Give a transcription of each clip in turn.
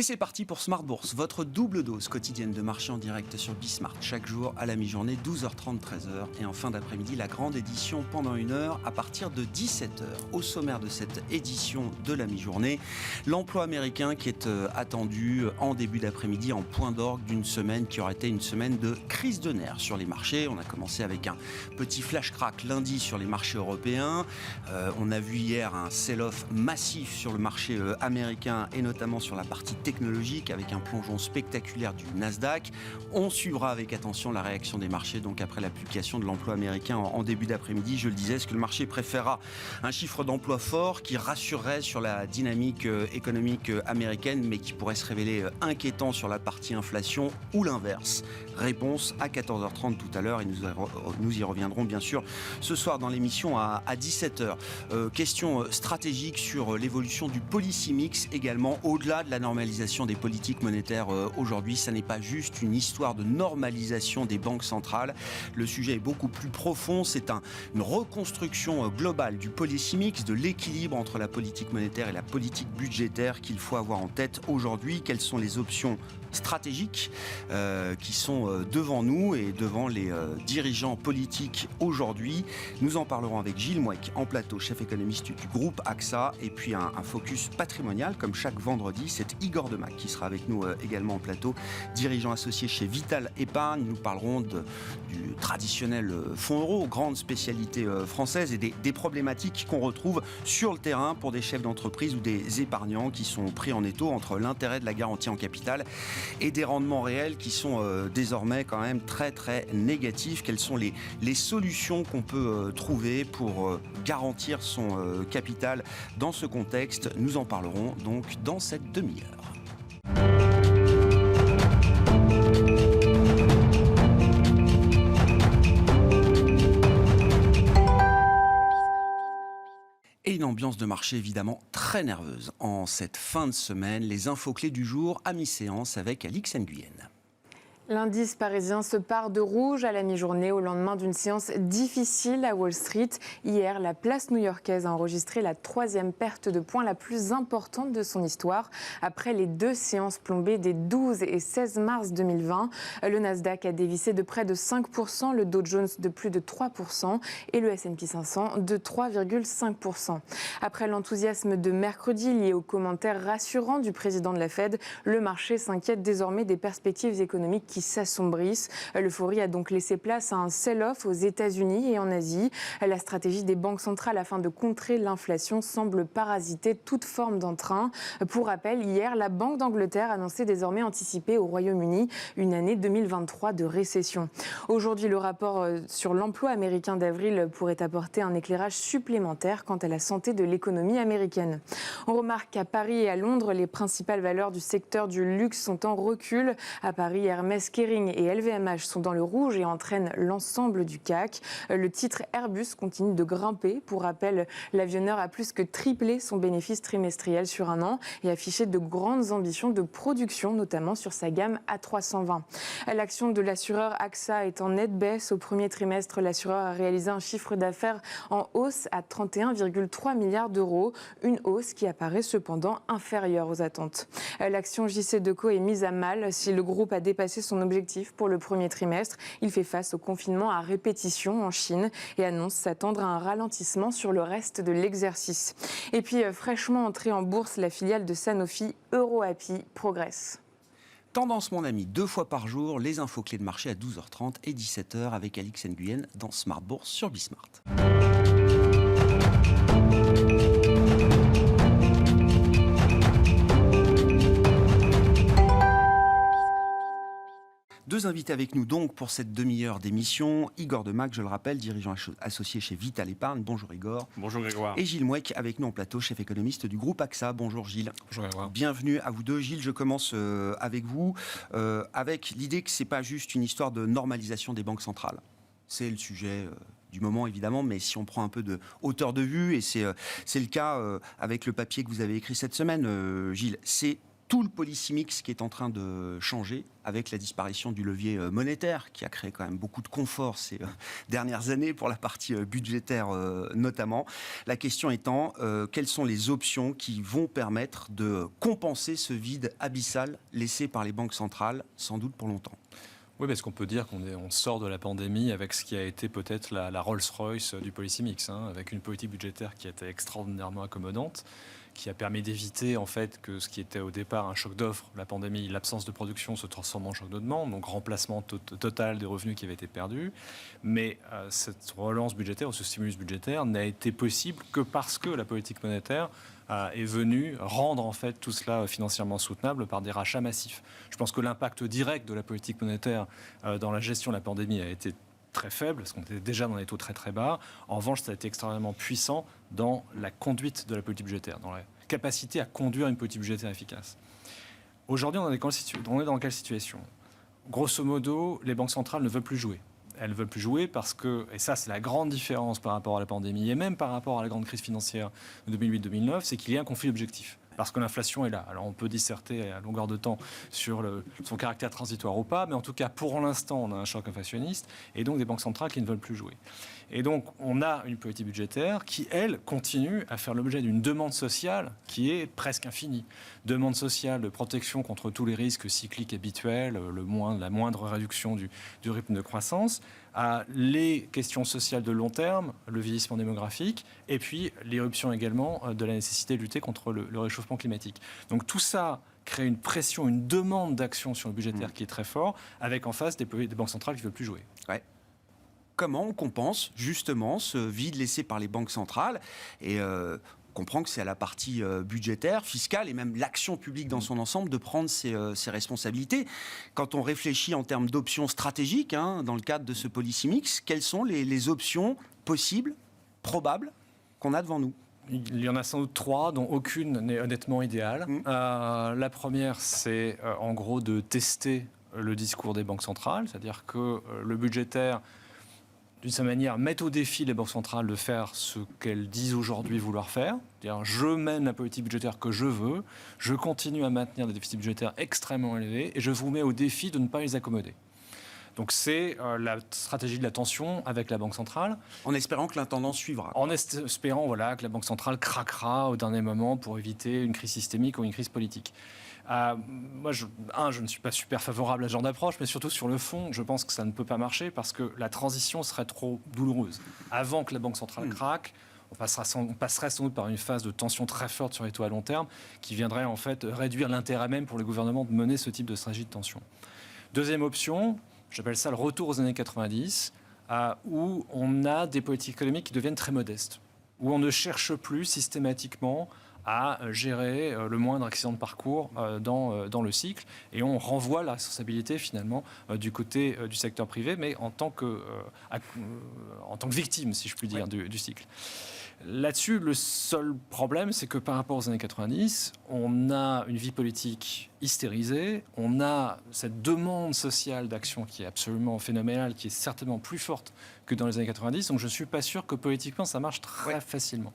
Et c'est parti pour Smart Bourse, votre double dose quotidienne de marché en direct sur Bismart. Chaque jour à la mi-journée, 12h30, 13h. Et en fin d'après-midi, la grande édition pendant 1 heure à partir de 17h. Au sommaire de cette édition de la mi-journée, l'emploi américain qui est attendu en début d'après-midi en point d'orgue d'une semaine qui aurait été une semaine de crise de nerfs sur les marchés. On a commencé avec un petit flash-crack lundi sur les marchés européens. On a vu hier un sell-off massif sur le marché américain et notamment sur la partie technologique avec un plongeon spectaculaire du Nasdaq. On suivra avec attention la réaction des marchés donc après la publication de l'emploi américain en début d'après-midi. Je le disais, est-ce que le marché préférera un chiffre d'emploi fort qui rassurerait sur la dynamique économique américaine mais qui pourrait se révéler inquiétant sur la partie inflation ou l'inverse? Réponse à 14h30 tout à l'heure et nous y reviendrons bien sûr ce soir dans l'émission à 17h. Question stratégique sur l'évolution du policy mix également au-delà de la normalisation des politiques monétaires aujourd'hui. Ça n'est pas juste une histoire de normalisation des banques centrales. Le sujet est beaucoup plus profond. C'est une reconstruction globale du policy mix, de l'équilibre entre la politique monétaire et la politique budgétaire qu'il faut avoir en tête aujourd'hui. Quelles sont les options stratégiques qui sont devant nous et devant les dirigeants politiques aujourd'hui? Nous en parlerons avec Gilles Mouek en plateau, chef économiste du groupe AXA, et puis un focus patrimonial comme chaque vendredi. C'est Igor Demac qui sera avec nous également en plateau, dirigeant associé chez Vital Épargne. Nous parlerons du traditionnel fonds euro, grande spécialité française, et des problématiques qu'on retrouve sur le terrain pour des chefs d'entreprise ou des épargnants qui sont pris en étau entre l'intérêt de la garantie en capital et des rendements réels qui sont désormais quand même très très négatifs. Quelles sont les solutions qu'on peut trouver pour garantir son capital dans ce contexte? Nous en parlerons donc dans cette demi-heure. Et une ambiance de marché évidemment très nerveuse en cette fin de semaine. Les infos clés du jour à mi-séance avec Alix Nguyen. L'indice parisien se part de rouge à la mi-journée au lendemain d'une séance difficile à Wall Street. Hier, la place new-yorkaise a enregistré la 3e perte de points la plus importante de son histoire. Après les 2 séances plombées des 12 et 16 mars 2020, le Nasdaq a dévissé de près de 5%, le Dow Jones de plus de 3% et le S&P 500 de 3,5%. Après l'enthousiasme de mercredi lié aux commentaires rassurants du président de la Fed, le marché s'inquiète désormais des perspectives économiques qui s'assombrissent. L'euphorie a donc laissé place à un sell-off aux États-Unis et en Asie. La stratégie des banques centrales afin de contrer l'inflation semble parasiter toute forme d'emprunt. Pour rappel, hier, la Banque d'Angleterre annonçait désormais anticiper au Royaume-Uni une année 2023 de récession. Aujourd'hui, le rapport sur l'emploi américain d'avril pourrait apporter un éclairage supplémentaire quant à la santé de l'économie américaine. On remarque qu'à Paris et à Londres, les principales valeurs du secteur du luxe sont en recul. À Paris, Hermès, Kering et LVMH sont dans le rouge et entraînent l'ensemble du CAC. Le titre Airbus continue de grimper. Pour rappel, l'avionneur a plus que triplé son bénéfice trimestriel sur 1 an et affiché de grandes ambitions de production, notamment sur sa gamme A320. L'action de l'assureur AXA est en nette baisse. Au premier trimestre, l'assureur a réalisé un chiffre d'affaires en hausse à 31,3 milliards d'euros, une hausse qui apparaît cependant inférieure aux attentes. L'action JCDecaux est mise à mal. Si le groupe a dépassé son objectif pour le premier trimestre, il fait face au confinement à répétition en Chine et annonce s'attendre à un ralentissement sur le reste de l'exercice. Et puis, fraîchement entrée en bourse, la filiale de Sanofi, EuroAPI, progresse. Tendance, mon ami, 2 fois par jour, les infos clés de marché à 12h30 et 17h avec Alix Nguyen dans Smart Bourse sur Bismart. Deux invités avec nous donc pour cette demi-heure d'émission. Igor Demac, je le rappelle, dirigeant associé chez Vital Épargne. Bonjour Igor. Bonjour Grégoire. Et Gilles Mouek avec nous en plateau, chef économiste du groupe AXA. Bonjour Gilles. Bonjour Grégoire. Bienvenue à vous deux. Gilles, je commence avec vous, avec l'idée que ce n'est pas juste une histoire de normalisation des banques centrales. C'est le sujet du moment évidemment, mais si on prend un peu de hauteur de vue, et c'est le cas avec le papier que vous avez écrit cette semaine, Gilles, c'est tout le policy mix qui est en train de changer avec la disparition du levier monétaire qui a créé quand même beaucoup de confort ces dernières années pour la partie budgétaire notamment. La question étant, quelles sont les options qui vont permettre de compenser ce vide abyssal laissé par les banques centrales, sans doute pour longtemps? Oui, parce qu'on peut dire qu'on sort de la pandémie avec ce qui a été peut-être la Rolls-Royce du policy mix, avec une politique budgétaire qui était extraordinairement accommodante, qui a permis d'éviter en fait que ce qui était au départ un choc d'offre, la pandémie, l'absence de production se transforme en choc de demande, donc remplacement total des revenus qui avaient été perdus. Mais cette relance budgétaire ou ce stimulus budgétaire n'a été possible que parce que la politique monétaire est venue rendre en fait tout cela financièrement soutenable par des rachats massifs. Je pense que l'impact direct de la politique monétaire dans la gestion de la pandémie a été très faible, parce qu'on était déjà dans des taux très très bas. En revanche, ça a été extrêmement puissant dans la conduite de la politique budgétaire, dans la capacité à conduire une politique budgétaire efficace. Aujourd'hui, on est dans quelle situation? Grosso modo, les banques centrales ne veulent plus jouer. Elles ne veulent plus jouer parce que, et ça c'est la grande différence par rapport à la pandémie et même par rapport à la grande crise financière de 2008-2009, c'est qu'il y a un conflit d'objectifs. Parce que l'inflation est là. Alors on peut disserter à longueur de temps sur son caractère transitoire ou pas, mais en tout cas pour l'instant on a un choc inflationniste et donc des banques centrales qui ne veulent plus jouer. Et donc on a une politique budgétaire qui, elle, continue à faire l'objet d'une demande sociale qui est presque infinie. Demande sociale de protection contre tous les risques cycliques habituels, la moindre réduction du rythme de croissance, à les questions sociales de long terme, le vieillissement démographique, et puis l'éruption également de la nécessité de lutter contre le réchauffement climatique. Donc tout ça crée une pression, une demande d'action sur le budgétaire qui est très fort, avec en face des banques centrales qui ne veulent plus jouer. Ouais. Comment on compense justement ce vide laissé par les banques centrales et on comprend que c'est à la partie budgétaire, fiscale et même l'action publique dans son ensemble de prendre ses responsabilités. Quand on réfléchit en termes d'options stratégiques, dans le cadre de ce policy mix, quelles sont les options possibles, probables, qu'on a devant nous? Il y en a sans doute 3, dont aucune n'est honnêtement idéale. La première, c'est en gros de tester le discours des banques centrales, c'est-à-dire que le budgétaire, d'une certaine manière, met au défi les banques centrales de faire ce qu'elles disent aujourd'hui vouloir faire. C'est-à-dire, je mène la politique budgétaire que je veux, je continue à maintenir des déficits budgétaires extrêmement élevés et je vous mets au défi de ne pas les accommoder. Donc c'est la stratégie de la tension avec la Banque centrale. En espérant que l'intendance suivra. En espérant que la Banque centrale craquera au dernier moment pour éviter une crise systémique ou une crise politique. Moi, je ne suis pas super favorable à ce genre d'approche, mais surtout sur le fond, je pense que ça ne peut pas marcher parce que la transition serait trop douloureuse. Avant que la Banque centrale craque, on passerait sans doute par une phase de tension très forte sur les taux à long terme qui viendrait en fait réduire l'intérêt même pour les gouvernements de mener ce type de stratégie de tension. Deuxième option, j'appelle ça le retour aux années 90, où on a des politiques économiques qui deviennent très modestes, où on ne cherche plus systématiquement à gérer le moindre accident de parcours dans le cycle, et on renvoie la responsabilité finalement du côté du secteur privé, mais en tant que victime, si je puis dire, du cycle. Là-dessus, le seul problème, c'est que par rapport aux années 90, on a une vie politique hystérisée, on a cette demande sociale d'action qui est absolument phénoménale, qui est certainement plus forte que dans les années 90, donc je ne suis pas sûr que politiquement ça marche très facilement.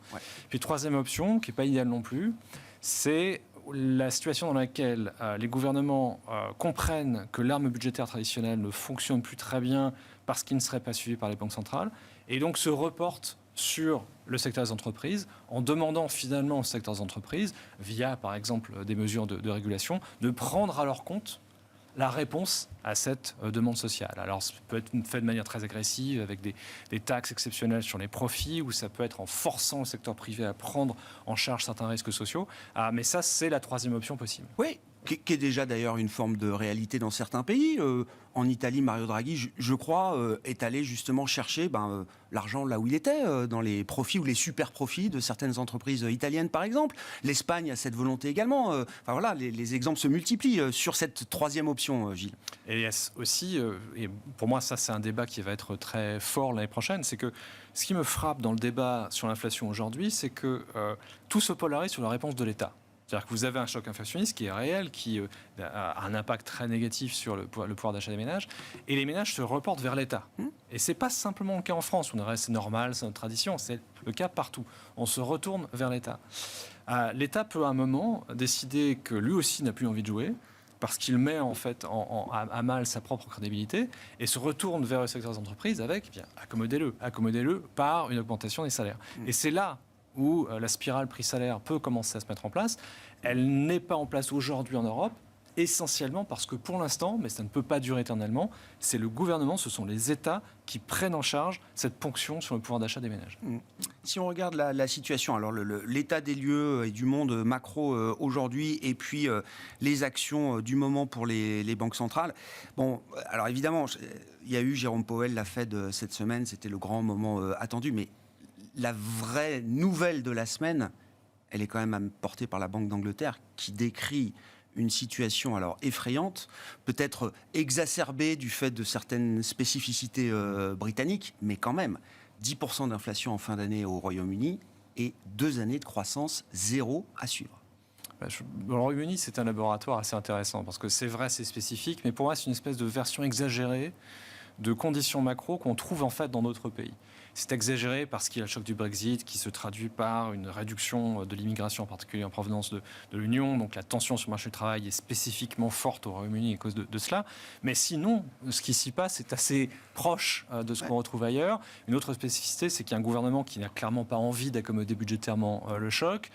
Puis troisième option, qui n'est pas idéale non plus, c'est la situation dans laquelle les gouvernements comprennent que l'arme budgétaire traditionnelle ne fonctionne plus très bien parce qu'il ne serait pas suivi par les banques centrales, et donc se reportent sur le secteur des entreprises, en demandant finalement au secteur des entreprises, via par exemple des mesures de régulation, de prendre à leur compte la réponse à cette demande sociale. Alors ça peut être fait de manière très agressive, avec des taxes exceptionnelles sur les profits, ou ça peut être en forçant le secteur privé à prendre en charge certains risques sociaux. Mais ça, c'est la troisième option possible. Oui, qui est déjà d'ailleurs une forme de réalité dans certains pays. En Italie, Mario Draghi, je crois, est allé justement chercher l'argent là où il était, dans les profits ou les super profits de certaines entreprises italiennes, par exemple. L'Espagne a cette volonté également. Les exemples se multiplient sur cette troisième option, Gilles. Et il y a aussi, et pour moi, ça c'est un débat qui va être très fort l'année prochaine, c'est que ce qui me frappe dans le débat sur l'inflation aujourd'hui, c'est que tout se polarise sur la réponse de l'État. C'est-à-dire que vous avez un choc inflationniste qui est réel, qui a un impact très négatif sur le pouvoir d'achat des ménages, et les ménages se reportent vers l'État. Et ce n'est pas simplement le cas en France, où c'est normal, c'est notre tradition, c'est le cas partout. On se retourne vers l'État. L'État peut à un moment décider que lui aussi n'a plus envie de jouer, parce qu'il met en fait à mal sa propre crédibilité et se retourne vers le secteur des entreprises avec, eh bien, accommodez-le par une augmentation des salaires. Et c'est là où la spirale prix-salaire peut commencer à se mettre en place. Elle n'est pas en place aujourd'hui en Europe, essentiellement parce que pour l'instant, mais ça ne peut pas durer éternellement, c'est le gouvernement, ce sont les États qui prennent en charge cette ponction sur le pouvoir d'achat des ménages. Si on regarde la situation, alors l'état des lieux et du monde macro aujourd'hui, et puis les actions du moment pour les banques centrales. Bon, alors évidemment, il y a eu Jérôme Powell, la Fed cette semaine, c'était le grand moment attendu, mais la vraie nouvelle de la semaine, elle est quand même portée par la Banque d'Angleterre, qui décrit une situation alors effrayante, peut-être exacerbée du fait de certaines spécificités britanniques, mais quand même, 10% d'inflation en fin d'année au Royaume-Uni et 2 années de croissance zéro à suivre. Le Royaume-Uni, c'est un laboratoire assez intéressant, parce que c'est vrai, c'est spécifique, mais pour moi, c'est une espèce de version exagérée de conditions macro qu'on trouve en fait dans d'autres pays. C'est exagéré parce qu'il y a le choc du Brexit qui se traduit par une réduction de l'immigration, en particulier en provenance de l'Union. Donc la tension sur le marché du travail est spécifiquement forte au Royaume-Uni à cause de cela. Mais sinon, ce qui s'y passe est assez proche de ce qu'on retrouve ailleurs. Une autre spécificité, c'est qu'il y a un gouvernement qui n'a clairement pas envie d'accommoder budgétairement le choc.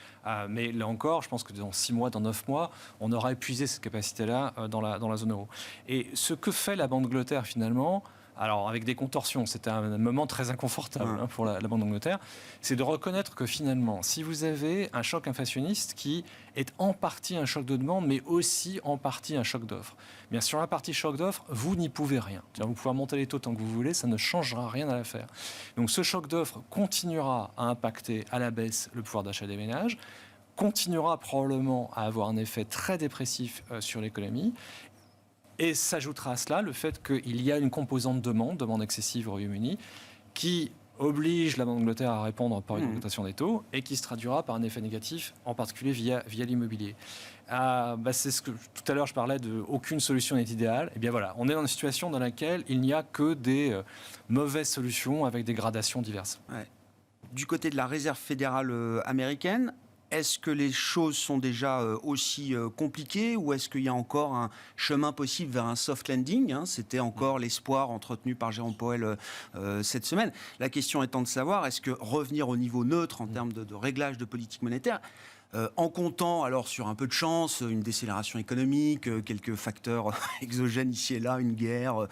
Mais là encore, je pense que dans 6 mois, dans 9 mois, on aura épuisé cette capacité-là dans la zone euro. Et ce que fait la Banque d'Angleterre finalement, alors avec des contorsions, c'était un moment très inconfortable pour la Banque d'Angleterre, c'est de reconnaître que finalement, si vous avez un choc inflationniste qui est en partie un choc de demande, mais aussi en partie un choc d'offre, bien sur la partie choc d'offre, vous n'y pouvez rien. Vous pouvez monter les taux tant que vous voulez, ça ne changera rien à l'affaire. Donc ce choc d'offre continuera à impacter à la baisse le pouvoir d'achat des ménages, continuera probablement à avoir un effet très dépressif sur l'économie. Et s'ajoutera à cela le fait qu'il y a une composante demande excessive au Royaume-Uni, qui oblige la Banque d'Angleterre à répondre par une augmentation des taux et qui se traduira par un effet négatif, en particulier via l'immobilier. C'est ce que tout à l'heure je parlais de aucune solution n'est idéale. Et bien voilà, on est dans une situation dans laquelle il n'y a que des mauvaises solutions avec des gradations diverses. Ouais. Du côté de la Réserve fédérale américaine, est-ce que les choses sont déjà aussi compliquées ou est-ce qu'il y a encore un chemin possible vers un soft landing, C'était encore l'espoir entretenu par Jérôme Powell cette semaine. La question étant de savoir, est-ce que revenir au niveau neutre en termes de réglage de politique monétaire, en comptant alors sur un peu de chance, une décélération économique, quelques facteurs exogènes ici et là, une guerre,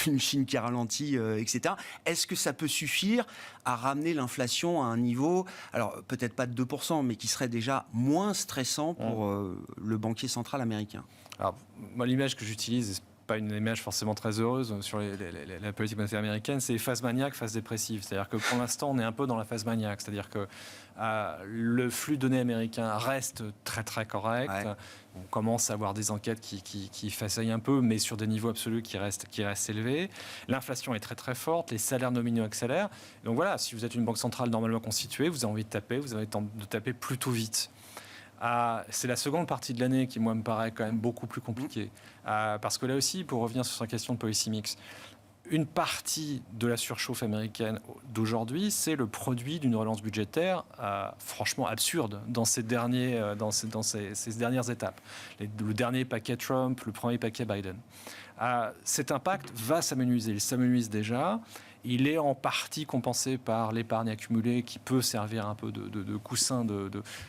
une Chine qui ralentit, etc. Est-ce que ça peut suffire à ramener l'inflation à un niveau, alors peut-être pas de 2%, mais qui serait déjà moins stressant pour le banquier central américain? Alors, moi, l'image que j'utilise, c'est pas une image forcément très heureuse sur la politique monétaire américaine, c'est phase maniaque, phase dépressive. C'est-à-dire que pour l'instant, on est un peu dans la phase maniaque. C'est-à-dire que le flux de données américain reste très très correct. Ouais. On commence à avoir des enquêtes qui façonnent un peu, mais sur des niveaux absolus qui restent élevés. L'inflation est très très forte, les salaires nominaux accélèrent. Donc voilà, si vous êtes une banque centrale normalement constituée, vous avez envie de taper, vous avez envie de taper plutôt vite. C'est la seconde partie de l'année qui, moi, me paraît quand même beaucoup plus compliquée. Parce que là aussi, pour revenir sur la question de policy mix, une partie de la surchauffe américaine d'aujourd'hui, c'est le produit d'une relance budgétaire franchement absurde dans ces dernières étapes. Le dernier paquet Trump, le premier paquet Biden. Cet impact va s'amenuiser. Il s'amenuise déjà. Il est en partie compensé par l'épargne accumulée qui peut servir un peu de coussin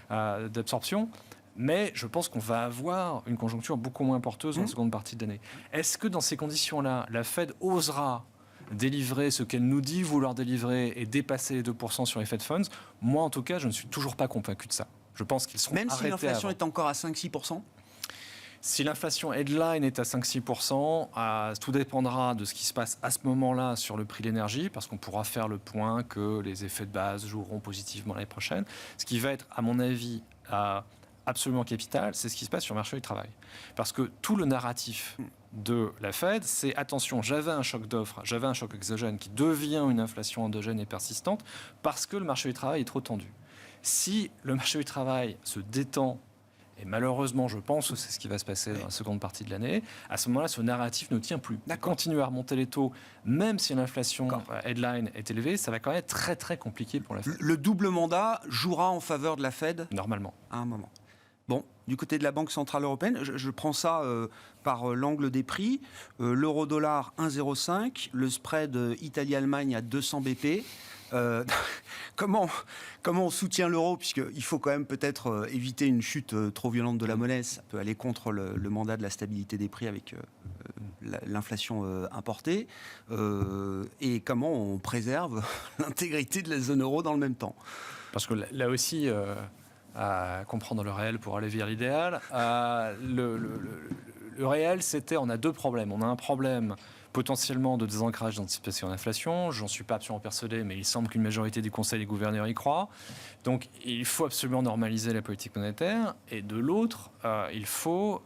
d'absorption. Mais je pense qu'on va avoir une conjoncture beaucoup moins porteuse en seconde partie de l'année. Est-ce que dans ces conditions-là, la Fed osera délivrer ce qu'elle nous dit vouloir délivrer et dépasser les 2% sur les Fed Funds? Moi, en tout cas, je ne suis toujours pas convaincu de ça. Je pense qu'ils seront arrêtés. Même si l'inflation avant. est encore à 5-6%? Si l'inflation headline est à 5-6%, tout dépendra de ce qui se passe à ce moment-là sur le prix de l'énergie, parce qu'on pourra faire le point que les effets de base joueront positivement l'année prochaine. Ce qui va être, à mon avis, absolument capital, c'est ce qui se passe sur le marché du travail. Parce que tout le narratif de la Fed, c'est attention, j'avais un choc d'offres, j'avais un choc exogène qui devient une inflation endogène et persistante parce que le marché du travail est trop tendu. Si le marché du travail se détend et malheureusement, je pense que c'est ce qui va se passer dans la seconde partie de l'année, à ce moment-là, ce narratif ne tient plus. Continuer à remonter les taux, même si l'inflation headline est élevée, ça va quand même être très très compliqué pour la Fed. Le double mandat jouera en faveur de la Fed Normalement. à un moment. Bon, du côté de la Banque Centrale Européenne, je prends ça par l'angle des prix. L'euro-dollar 1,05, le spread Italie-Allemagne à 200 BP. Comment on soutient l'euro, puisqu'il faut quand même peut-être éviter une chute trop violente de la monnaie, ça peut aller contre le mandat de la stabilité des prix avec l'inflation importée, et comment on préserve l'intégrité de la zone euro dans le même temps. Parce que là aussi, à comprendre le réel pour aller vers l'idéal, le réel, c'était, on a deux problèmes. On a un problème potentiellement de désancrage d'anticipation d'inflation. J'en suis pas absolument persuadé, mais il semble qu'une majorité du Conseil des gouverneurs y croit. Donc, il faut absolument normaliser la politique monétaire. Et de l'autre, il faut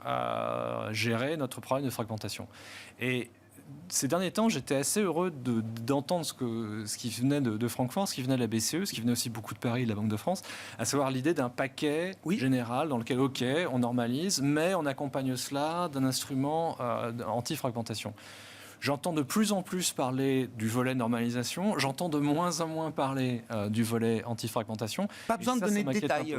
gérer notre problème de fragmentation. Et ces derniers temps, j'étais assez heureux d'entendre ce qui venait de Francfort, ce qui venait de la BCE, ce qui venait aussi beaucoup de Paris, de la Banque de France, à savoir l'idée d'un paquet général dans lequel, OK, on normalise, mais on accompagne cela d'un instrument anti-fragmentation. J'entends de plus en plus parler du volet normalisation. J'entends de moins en moins parler du volet anti-fragmentation. Pas besoin de donner de détails.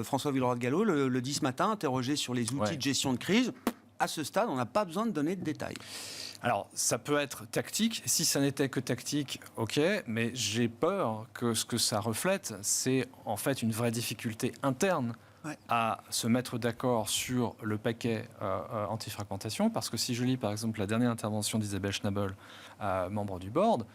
François Villeroy-de-Galhau le dit ce matin, interrogé sur les outils de gestion de crise. À ce stade, on n'a pas besoin de donner de détails. Alors, ça peut être tactique. Si ça n'était que tactique, OK. Mais j'ai peur que ce que ça reflète, c'est en fait une vraie difficulté interne à se mettre d'accord sur le paquet anti-fragmentation. Parce que si je lis, par exemple, la dernière intervention d'Isabelle Schnabel, membre du board,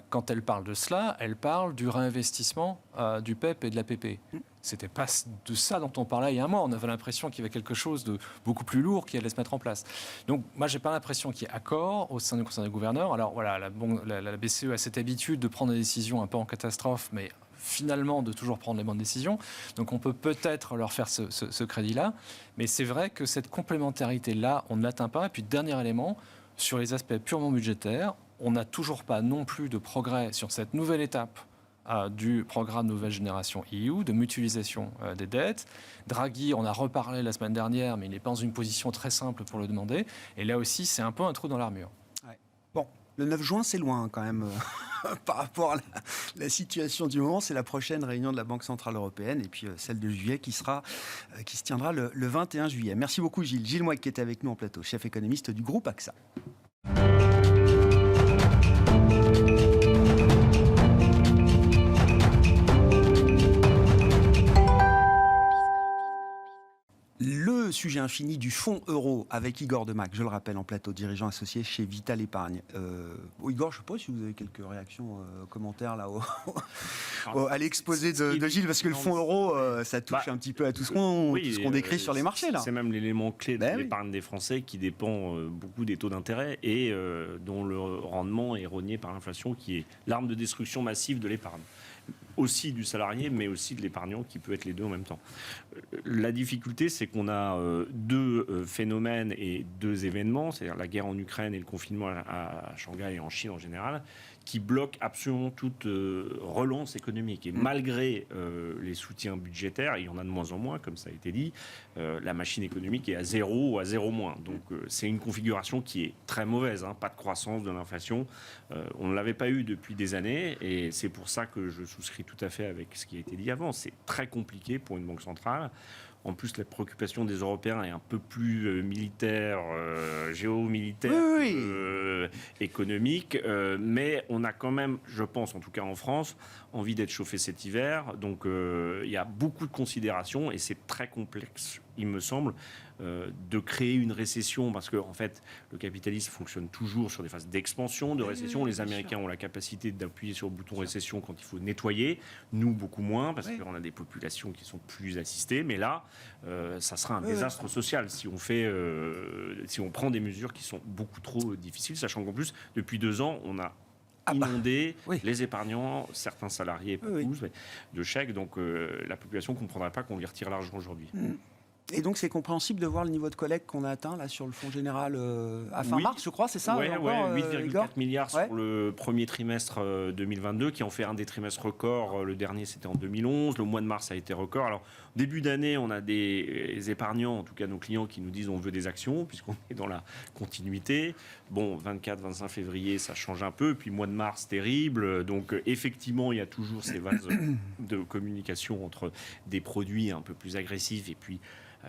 quand elle parle de cela, elle parle du réinvestissement du PEP et de la PP. C'était pas de ça dont on parlait il y a un mois. On avait l'impression qu'il y avait quelque chose de beaucoup plus lourd qui allait se mettre en place. Donc, moi, j'ai pas l'impression qu'il y ait accord au sein du Conseil des gouverneurs. Alors, voilà, la BCE a cette habitude de prendre des décisions un peu en catastrophe, mais finalement de toujours prendre les bonnes décisions. Donc, on peut peut-être leur faire ce crédit-là. Mais c'est vrai que cette complémentarité-là, on ne l'atteint pas. Et puis, dernier élément, sur les aspects purement budgétaires, on n'a toujours pas non plus de progrès sur cette nouvelle étape du programme Nouvelle Génération EU, de mutualisation des dettes. Draghi, on a reparlé la semaine dernière, mais il n'est pas dans une position très simple pour le demander. Et là aussi, c'est un peu un trou dans l'armure. Ouais. Bon, le 9 juin, c'est loin quand même par rapport à la situation du moment. C'est la prochaine réunion de la Banque Centrale Européenne et puis celle de juillet qui se tiendra le 21 juillet. Merci beaucoup Gilles. Gilles Mouek qui était avec nous en plateau, chef économiste du groupe AXA. Le sujet infini du fonds euro avec Igor Demac, je le rappelle, en plateau, dirigeant associé chez Vital Épargne. Igor, je ne sais pas si vous avez quelques réactions, commentaires là, à l'exposé de Gilles, parce que le fonds euro, ça touche un petit peu à tout ce qu'on décrit sur les marchés. Là. C'est même l'élément clé de l'épargne des Français qui dépend beaucoup des taux d'intérêt et dont le rendement est rogné par l'inflation, qui est l'arme de destruction massive de l'épargne. Aussi du salarié, mais aussi de l'épargnant, qui peut être les deux en même temps. La difficulté, c'est qu'on a deux phénomènes et deux événements, c'est-à-dire la guerre en Ukraine et le confinement à Shanghai et en Chine en général, qui bloquent absolument toute relance économique. Et malgré les soutiens budgétaires, il y en a de moins en moins, comme ça a été dit, la machine économique est à zéro ou à zéro moins. Donc c'est une configuration qui est très mauvaise, pas de croissance, de l'inflation. On ne l'avait pas eu depuis des années, et c'est pour ça que je souscris tout à fait avec ce qui a été dit avant. C'est très compliqué pour une banque centrale. En plus, la préoccupation des Européens est un peu plus militaire, géomilitaire, économique. Mais on a quand même, je pense, en tout cas en France, envie d'être chauffé cet hiver. Donc, il y a beaucoup de considérations et c'est très complexe, il me semble, de créer une récession, parce que en fait, le capitalisme fonctionne toujours sur des phases d'expansion, de récession. Les Américains ont la capacité d'appuyer sur le bouton récession quand il faut nettoyer. Nous, beaucoup moins, parce qu'on a des populations qui sont plus assistées. Mais là, ça sera un désastre social si on prend des mesures qui sont beaucoup trop difficiles, sachant qu'en plus, depuis 2 ans, on a inondé les épargnants, certains salariés, de chèques. Donc la population ne comprendrait pas qu'on lui retire l'argent aujourd'hui. Et donc c'est compréhensible de voir le niveau de collecte qu'on a atteint là sur le fonds général à fin mars, je crois, c'est ça? Oui, 8,4 milliards Ouais. sur le premier trimestre 2022, qui en fait un des trimestres records. Le dernier, c'était en 2011. Le mois de mars a été record. Alors, début d'année, on a des épargnants, en tout cas nos clients, qui nous disent on veut des actions, puisqu'on est dans la continuité. Bon, 24-25 février, ça change un peu. Puis mois de mars, terrible. Donc, effectivement, il y a toujours ces vases de communication entre des produits un peu plus agressifs et puis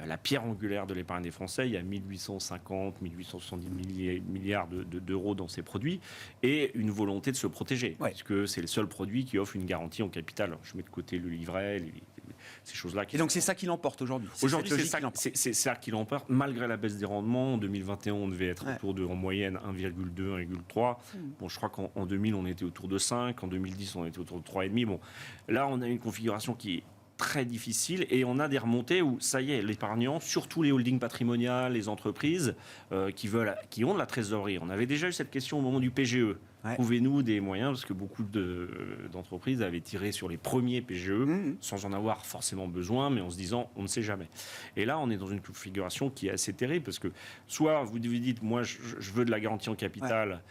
la pierre angulaire de l'épargne des Français. Il y a 1850, 1870 milliards d'euros dans ces produits et une volonté de se protéger, puisque c'est le seul produit qui offre une garantie en capital. Alors, je mets de côté le livret, ces choses-là. Et donc c'est ça qui l'emporte aujourd'hui. Aujourd'hui, c'est ça qui l'emporte, malgré la baisse des rendements. En 2021, on devait être autour de, en moyenne, 1,2, 1,3. Bon, je crois qu'en 2000, on était autour de 5. En 2010, on était autour de 3,5. Bon, là, on a une configuration qui est très difficile et on a des remontées où ça y est, l'épargnant, surtout les holdings patrimoniales, les entreprises qui ont de la trésorerie. On avait déjà eu cette question au moment du PGE. Trouvez-nous des moyens, parce que beaucoup d'entreprises avaient tiré sur les premiers PGE sans en avoir forcément besoin, mais en se disant on ne sait jamais. Et là, on est dans une configuration qui est assez terrible, parce que soit vous dites moi je veux de la garantie en capital.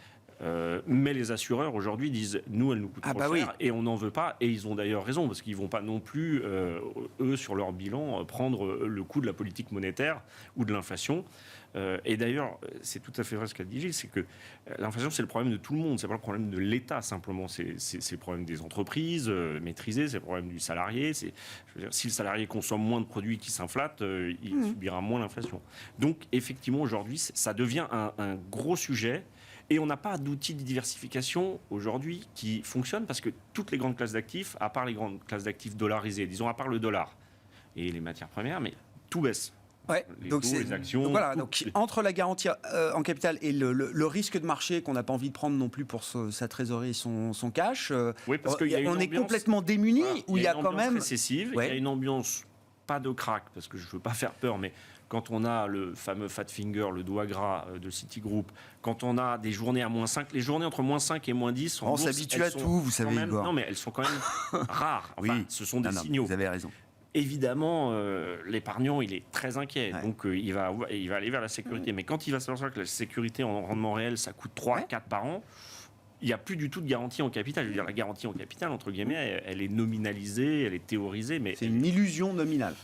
Mais les assureurs aujourd'hui disent nous elle nous coûte trop cher et on n'en veut pas, et ils ont d'ailleurs raison, parce qu'ils vont pas non plus eux sur leur bilan prendre le coût de la politique monétaire ou de l'inflation. Et d'ailleurs c'est tout à fait vrai ce qu'a dit Gilles, c'est que l'inflation c'est le problème de tout le monde, c'est pas le problème de l'État simplement, c'est le problème des entreprises maîtrisées, c'est le problème du salarié. Je veux dire, si le salarié consomme moins de produits qui s'inflatent, il subira moins l'inflation. Donc effectivement aujourd'hui ça devient un gros sujet. Et on n'a pas d'outils de diversification aujourd'hui qui fonctionnent, parce que toutes les grandes classes d'actifs, à part les grandes classes d'actifs dollarisées, disons à part le dollar et les matières premières, mais tout baisse. Les donc taux, les actions. Donc voilà, donc entre la garantie en capital et le risque de marché qu'on n'a pas envie de prendre non plus pour sa trésorerie et son cash, parce qu'il y a une on est ambiance, complètement démunis, où il y a quand même récessive, il y a une ambiance, pas de crack, parce que je ne veux pas faire peur, mais quand on a le fameux fat finger, le doigt gras de Citigroup, quand on a des journées à moins 5, les journées entre moins 5 et moins 10, on s'habitue à tout, vous savez, Igor. Non, mais elles sont quand même rares. Enfin, ce sont des signaux. Vous avez raison. Évidemment, l'épargnant, il est très inquiet. Donc, il va aller vers la sécurité. Mais quand il va s'apercevoir que la sécurité en rendement réel, ça coûte 3 à 4 par an, il n'y a plus du tout de garantie en capital. Je veux dire, la garantie en capital, entre guillemets, elle est nominalisée, elle est théorisée. Mais c'est une illusion nominale.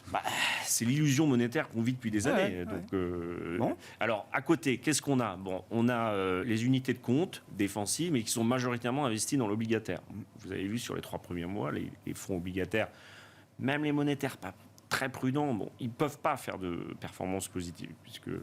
C'est l'illusion monétaire qu'on vit depuis des années. Donc, alors, à côté, qu'est-ce qu'on a ? Bon, on a les unités de compte défensives, mais qui sont majoritairement investies dans l'obligataire. Vous avez vu sur les 3 premiers mois, les fonds obligataires, même les monétaires pas très prudents, ils ne peuvent pas faire de performances positives, puisque les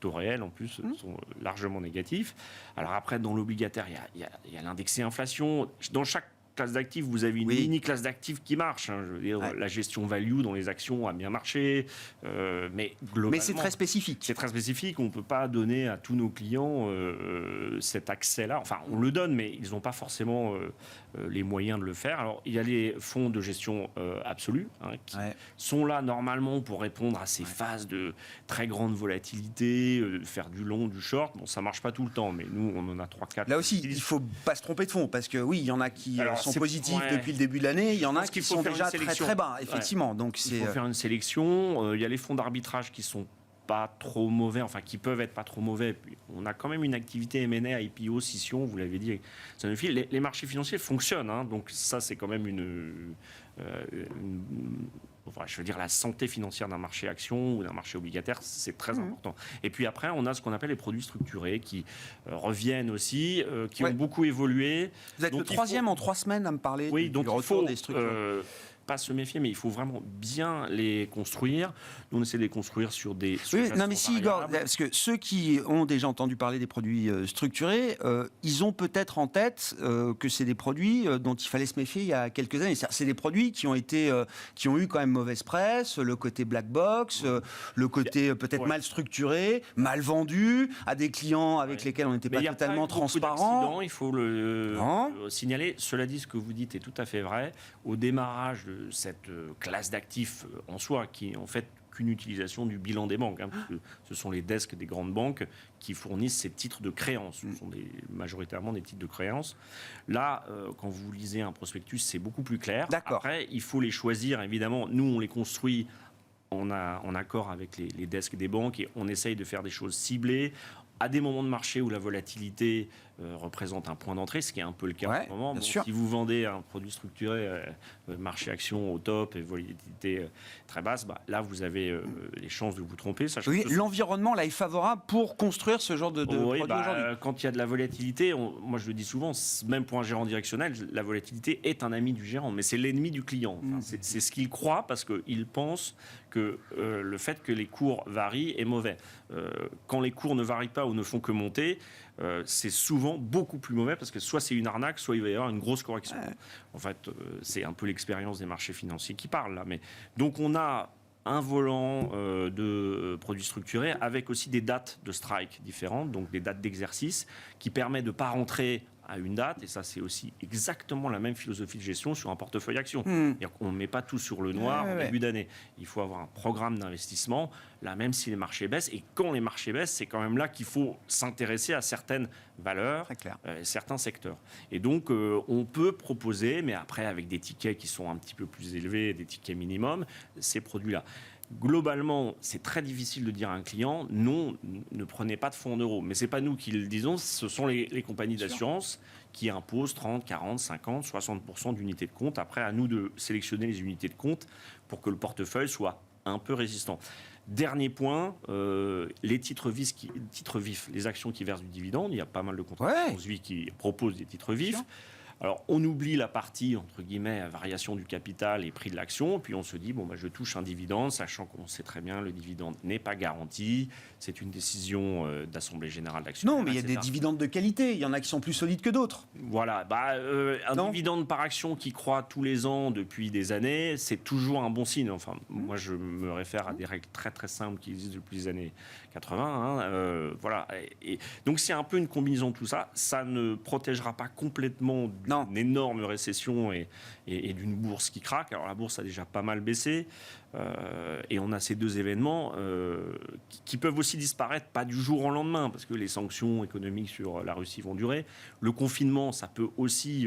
taux réels, en plus, sont largement négatifs. Alors après, dans l'obligataire, il y a l'indexé inflation. Dans chaque classe d'actifs, vous avez une mini-classe d'actifs qui marche. Je veux dire, la gestion value dans les actions a bien marché, mais globalement... Mais c'est très spécifique. C'est très spécifique. On ne peut pas donner à tous nos clients cet accès-là. Enfin, on le donne, mais ils n'ont pas forcément les moyens de le faire. Alors, il y a les fonds de gestion absolue qui sont là normalement pour répondre à ces phases de très grande volatilité, faire du long, du short. Bon, ça ne marche pas tout le temps, mais nous, on en a 3-4. Là aussi, il ne faut pas se tromper de fond, parce que oui, il y en a qui sont positifs depuis le début de l'année, il y en a qui sont déjà très très bas, effectivement. Donc il faut faire une sélection. Il y a les fonds d'arbitrage qui sont pas trop mauvais, enfin qui peuvent être pas trop mauvais. Puis, on a quand même une activité M&A, IPO, scission, vous l'avez dit, Sanofi. Les marchés financiers fonctionnent, donc ça c'est quand même je veux dire, la santé financière d'un marché action ou d'un marché obligataire, c'est très important. Et puis après, on a ce qu'on appelle les produits structurés qui reviennent aussi, qui ont beaucoup évolué. Vous êtes le troisième en 3 semaines à me parler du retour des structures. Pas se méfier, mais il faut vraiment bien les construire. Nous, on essaie de les construire sur des... non, mais si, Igor, parce que ceux qui ont déjà entendu parler des produits structurés, ils ont peut-être en tête que c'est des produits dont il fallait se méfier il y a quelques années. C'est des produits qui ont eu quand même mauvaise presse, le côté black box, le côté peut-être mal structuré, mal vendu, à des clients avec lesquels on n'était pas totalement transparent. Il faut le signaler. Cela dit, ce que vous dites est tout à fait vrai. Au démarrage de cette classe d'actifs en soi, qui est en fait qu'une utilisation du bilan des banques, parce que ce sont les desks des grandes banques qui fournissent ces titres de créance. Ce sont majoritairement des titres de créance. Là, quand vous lisez un prospectus, c'est beaucoup plus clair. D'accord. Après, il faut les choisir, évidemment. Nous, on les construit en accord avec les desks des banques et on essaye de faire des choses ciblées à des moments de marché où la volatilité représente un point d'entrée, ce qui est un peu le cas en ce moment. Bon, si vous vendez un produit structuré, marché action au top et volatilité très basse, là vous avez les chances de vous tromper. Oui, l'environnement là est favorable pour construire ce genre de produit aujourd'hui. Quand il y a de la volatilité, moi je le dis souvent, même pour un gérant directionnel, la volatilité est un ami du gérant, mais c'est l'ennemi du client. Enfin, c'est ce qu'il croit parce qu'il pense que le fait que les cours varient est mauvais. Quand les cours ne varient pas ou ne font que monter, c'est souvent beaucoup plus mauvais parce que soit c'est une arnaque, soit il va y avoir une grosse correction. En fait, c'est un peu l'expérience des marchés financiers qui parle là. Mais donc on a un volant de produits structurés avec aussi des dates de strike différentes, donc des dates d'exercice qui permettent de ne pas rentrer à une date, et ça c'est aussi exactement la même philosophie de gestion sur un portefeuille action. On ne met pas tout sur le noir au début d'année. Il faut avoir un programme d'investissement, là même si les marchés baissent, et quand les marchés baissent, c'est quand même là qu'il faut s'intéresser à certaines valeurs, certains secteurs. Et donc on peut proposer, mais après avec des tickets qui sont un petit peu plus élevés, des tickets minimum, ces produits-là. Globalement, c'est très difficile de dire à un client non, ne prenez pas de fonds en euros. Mais ce n'est pas nous qui le disons, ce sont les compagnies d'assurance qui imposent 30, 40, 50, 60% d'unités de compte. Après, à nous de sélectionner les unités de compte pour que le portefeuille soit un peu résistant. Dernier point, les titres vifs, les actions qui versent du dividende. Il y a pas mal de contrats qui proposent des titres vifs. Alors, on oublie la partie, entre guillemets, variation du capital et prix de l'action, puis on se dit, je touche un dividende, sachant qu'on sait très bien le dividende n'est pas garanti, c'est une décision d'Assemblée Générale d'Actionnaires. Non, mais il y a des dividendes de qualité, il y en a qui sont plus solides que d'autres. Voilà, dividende par action qui croît tous les ans depuis des années, c'est toujours un bon signe. Enfin, moi, je me réfère à des règles très très simples qui existent depuis les années 80. Voilà. Et donc, c'est un peu une combinaison de tout ça. Ça ne protégera pas complètement d'une énorme récession et d'une bourse qui craque. Alors la bourse a déjà pas mal baissé et on a ces deux événements qui peuvent aussi disparaître, pas du jour au lendemain, parce que les sanctions économiques sur la Russie vont durer. Le confinement, ça peut aussi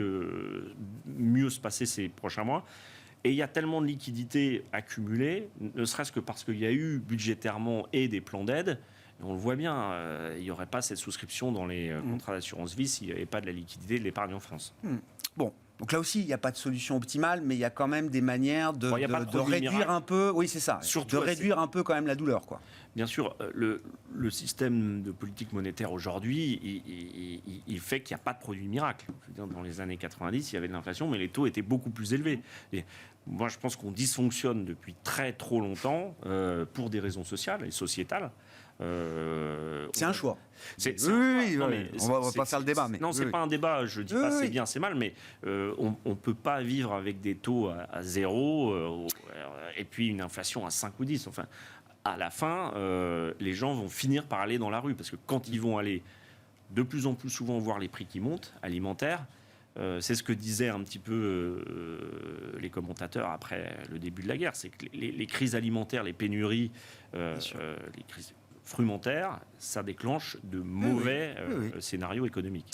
mieux se passer ces prochains mois. Et il y a tellement de liquidités accumulées, ne serait-ce que parce qu'il y a eu budgétairement et des plans d'aide. On le voit bien, il n'y aurait pas cette souscription dans les contrats d'assurance vie s'il n'y avait pas de la liquidité de l'épargne en France. Bon, donc là aussi, il n'y a pas de solution optimale, mais il y a quand même des manières de réduire un peu. Oui, c'est ça. Surtout de réduire un peu quand même la douleur, quoi. Bien sûr, le système de politique monétaire aujourd'hui, il fait qu'il n'y a pas de produit miracle. Je veux dire, dans les années 90, il y avait de l'inflation, mais les taux étaient beaucoup plus élevés. Et moi, je pense qu'on dysfonctionne depuis très trop longtemps pour des raisons sociales et sociétale. C'est un choix. Oui, on va pas faire le débat. Non, c'est pas un débat. Je dis pas c'est bien, c'est mal, mais on peut pas vivre avec des taux à 0 et puis une inflation à 5 ou 10. Enfin, à la fin, les gens vont finir par aller dans la rue parce que quand ils vont aller de plus en plus souvent voir les prix qui montent alimentaires. C'est ce que disaient un petit peu les commentateurs après le début de la guerre, c'est que les crises alimentaires, les pénuries, les crises frumentaires, ça déclenche de mauvais scénarios économiques.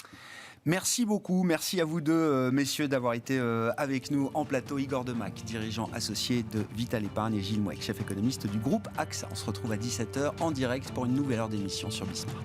Merci beaucoup, merci à vous deux, messieurs, d'avoir été avec nous en plateau. Igor Demac, dirigeant associé de Vital Épargne, et Gilles Mouek, chef économiste du groupe AXA. On se retrouve à 17h en direct pour une nouvelle heure d'émission sur Bismart.